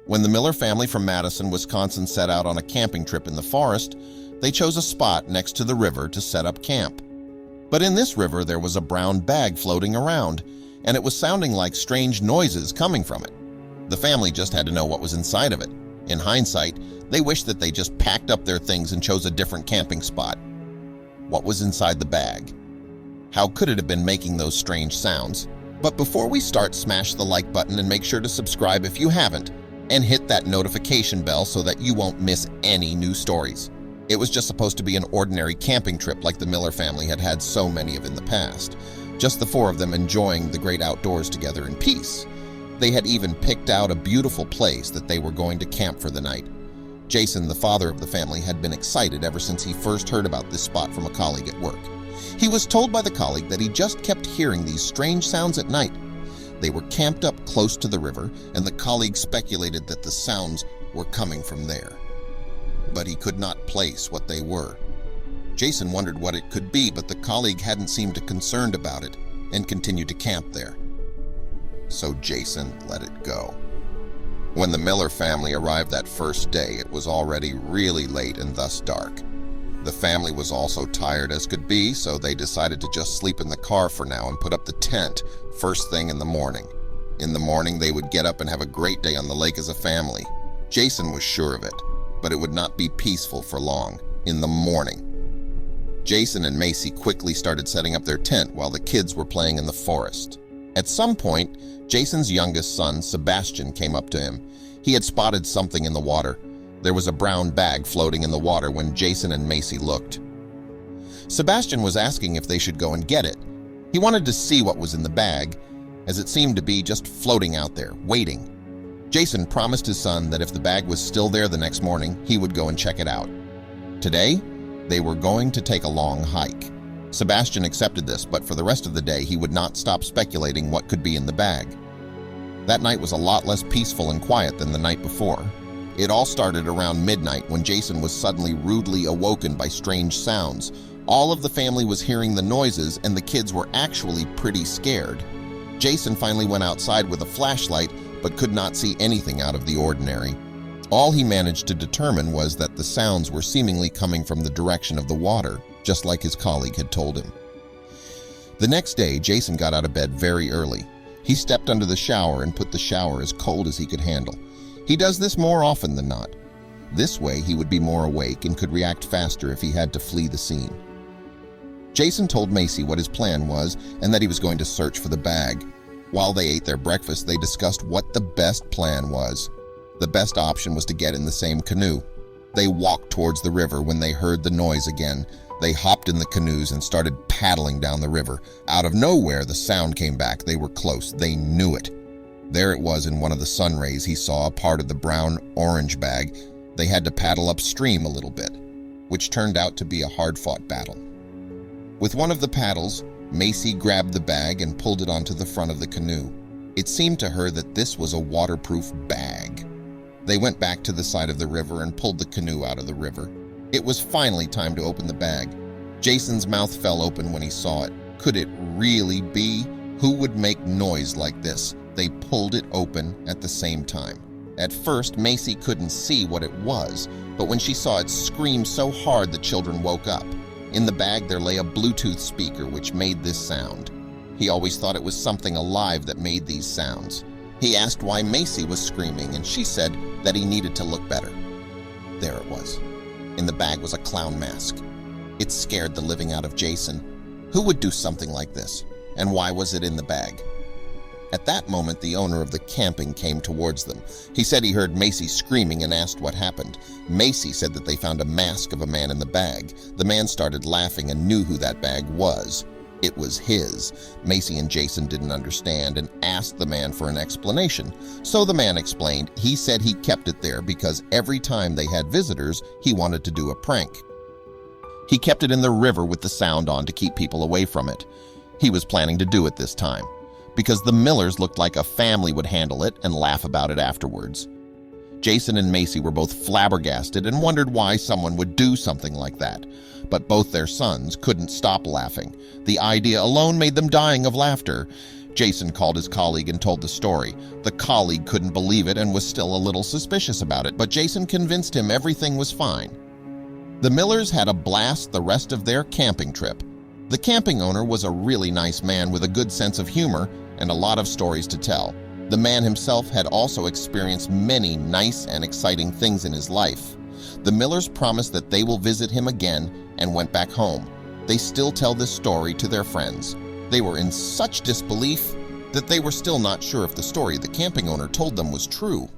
When the Miller family from Madison, Wisconsin set out on a camping trip in the forest, they chose a spot next to the river to set up camp. But in this river there was a brown bag floating around, and it was sounding like strange noises coming from it. The family just had to know what was inside of it. In hindsight, they wished that they just packed up their things and chose a different camping spot. What was inside the bag? How could it have been making those strange sounds? But before we start, smash the like button and make sure to subscribe if you haven't, and hit that notification bell so that you won't miss any new stories. It was just supposed to be an ordinary camping trip like the Miller family had had so many of in the past. Just the four of them enjoying the great outdoors together in peace. They had even picked out a beautiful place that they were going to camp for the night. Jason, the father of the family, had been excited ever since he first heard about this spot from a colleague at work. He was told by the colleague that he just kept hearing these strange sounds at night. They were camped up close to the river, and the colleague speculated that the sounds were coming from there. But he could not place what they were. Jason wondered what it could be, but the colleague hadn't seemed concerned about it and continued to camp there. So Jason let it go. When the Miller family arrived that first day, it was already really late and thus dark. The family was also tired as could be, so they decided to just sleep in the car for now and put up the tent first thing in the morning. In the morning, they would get up and have a great day on the lake as a family. Jason was sure of it, but it would not be peaceful for long. In the morning, Jason and Macy quickly started setting up their tent while the kids were playing in the forest. At some point, Jason's youngest son, Sebastian, came up to him. He had spotted something in the water. There was a brown bag floating in the water when Jason and Macy looked. Sebastian was asking if they should go and get it. He wanted to see what was in the bag, as it seemed to be just floating out there, waiting. Jason promised his son that if the bag was still there the next morning, he would go and check it out. Today, they were going to take a long hike. Sebastian accepted this, but for the rest of the day, he would not stop speculating what could be in the bag. That night was a lot less peaceful and quiet than the night before. It all started around midnight when Jason was suddenly rudely awoken by strange sounds. All of the family was hearing the noises, and the kids were actually pretty scared. Jason finally went outside with a flashlight, but could not see anything out of the ordinary. All he managed to determine was that the sounds were seemingly coming from the direction of the water, just like his colleague had told him. The next day, Jason got out of bed very early. He stepped under the shower and put the shower as cold as he could handle. He does this more often than not. This way, he would be more awake and could react faster if he had to flee the scene. Jason told Macy what his plan was and that he was going to search for the bag. While they ate their breakfast, they discussed what the best plan was. The best option was to get in the same canoe. They walked towards the river when they heard the noise again. They hopped in the canoes and started paddling down the river. Out of nowhere, the sound came back. They were close. They knew it. There it was in one of the sun rays. He saw a part of the brown-orange bag. They had to paddle upstream a little bit, which turned out to be a hard-fought battle. With one of the paddles, Macy grabbed the bag and pulled it onto the front of the canoe. It seemed to her that this was a waterproof bag. They went back to the side of the river and pulled the canoe out of the river. It was finally time to open the bag. Jason's mouth fell open when he saw it. Could it really be? Who would make noise like this? They pulled it open at the same time. At first, Macy couldn't see what it was, but when she saw it scream so hard, the children woke up. In the bag, there lay a Bluetooth speaker which made this sound. He always thought it was something alive that made these sounds. He asked why Macy was screaming, and she said that he needed to look better. There it was. In the bag was a clown mask. It scared the living out of Jason. Who would do something like this? And why was it in the bag? At that moment, the owner of the camping came towards them. He said he heard Macy screaming and asked what happened. Macy said that they found a mask of a man in the bag. The man started laughing and knew who that bag was. It was his. Macy and Jason didn't understand and asked the man for an explanation. So the man explained. He said he kept it there because every time they had visitors, he wanted to do a prank. He kept it in the river with the sound on to keep people away from it. He was planning to do it this time, because the Millers looked like a family would handle it and laugh about it afterwards. Jason and Macy were both flabbergasted and wondered why someone would do something like that, but both their sons couldn't stop laughing. The idea alone made them dying of laughter. Jason called his colleague and told the story. The colleague couldn't believe it and was still a little suspicious about it, but Jason convinced him everything was fine. The Millers had a blast the rest of their camping trip. The camping owner was a really nice man with a good sense of humor and a lot of stories to tell. The man himself had also experienced many nice and exciting things in his life. The Millers promised that they will visit him again and went back home. They still tell this story to their friends. They were in such disbelief that they were still not sure if the story the camping owner told them was true.